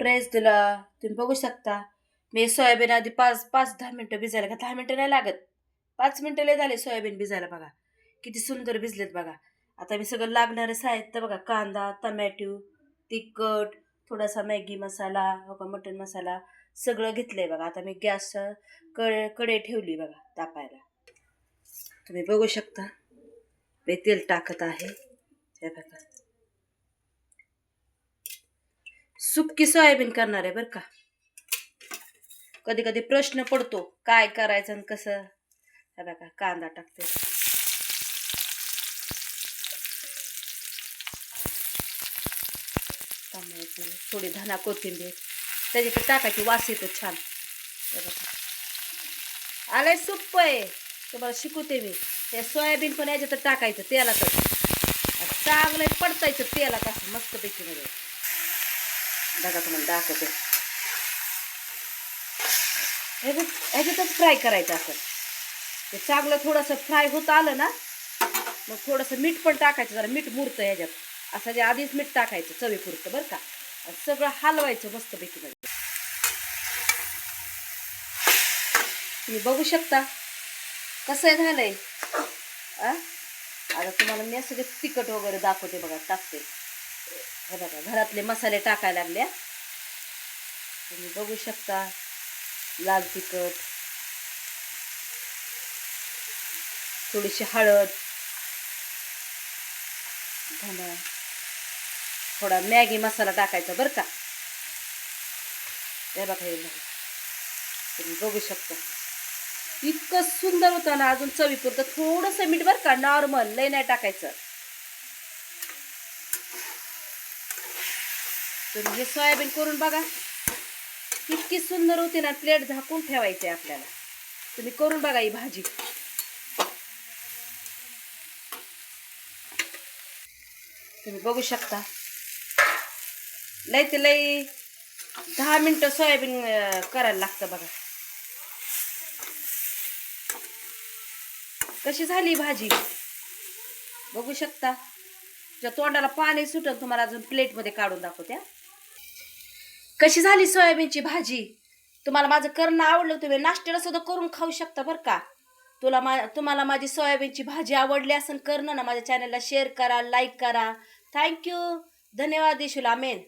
Price दिला. तुम्ही बघू शकता मी सोयाबीन आधी 5-10 मिनिटं भिजायला का 10 मिनिटं नाही लागत, 5 मिनिटं लय झाले सोयाबीन भिजायला. बघा किती सुंदर भिजलेत बघा. आता मी सगळं लागणारं साहित्य बघा, कांदा, टमॅटो, तिखट, थोडासा मॅगी मसाला, बघा मटण मसाला सगळं घेतलंय बघा. आता मी गॅस कडे ठेवली बघा तापायला. तुम्ही बघू शकता मी तेल टाकत आहे. हे बघा सुक्की सोयाबीन करणार आहे बरं का. कधी कधी प्रश्न पडतो काय करायचं आणि कसं. हे बघा कांदा टाकते, टमाटो, थोडी धना कोथिंबीर त्याच्यात टाकायची, वास येतो छान. हे बघा आलंय सोप्पं आहे, तुम्हाला शिकवते मी. हे सोयाबीन पण याच्यात टाकायचं तेलातच, चांगलं पडतायचं तेलात असं मस्तपैकी मध्ये. बघा तुम्हाला दाखवते, ह्याच्यातच फ्राय करायचं असं. ते चांगलं थोडंसं फ्राय होत आलं ना, मग थोडंसं मीठ पण टाकायचं, जरा मीठ मुरतं ह्याच्यात. असं जे आधीच मीठ टाकायचं चवीपुरतं बरं का. आणि सगळं हलवायचं मस्तपैकी मध्ये. तुम्ही बघू शकता कसं आहे झालंय. आता तुम्हाला मी असं तिखट वगैरे दाखवते बघा, टाकते. हे बघा घरातले मसाले टाकायला लागल्या. तुम्ही बघू शकता लाल तिखट, थोडीशी हळद, धना, थोडा मॅगी मसाला टाकायचा बरं का. हे बघा हे बघा तुम्ही बघू शकता इतकं सुंदर होतं ना. अजून चवीपुरतं थोडंसं मीठ बरं का, नॉर्मल, लय नाही टाकायचं. तुम्ही हे सोयाबीन करून बघा इतकी सुंदर होती ना. प्लेट झाकून ठेवायचे आपल्याला. तुम्ही करून बघा ही भाजी. तुम्ही बघू शकता लय ते लय 10 मिनिटं सोयाबीन करायला लागतं बघा. कशी झाली भाजी बघू शकता. ज्या तोंडाला पाणी सुटल तुम्हाला अजून प्लेटमध्ये काढून दाखवत्या. कशी झाली सोयाबीनची भाजी. तुम्हाला माझं करणं आवडलं, तुम्ही नाश्त्याला सुद्धा करून खाऊ शकता बरं का. तुम्हाला माझी सोयाबीनची भाजी आवडली असेल करणं ना, माझ्या चॅनलला शेअर करा, लाईक करा. थँक्यू, धन्यवाद. दिशुला आमेन.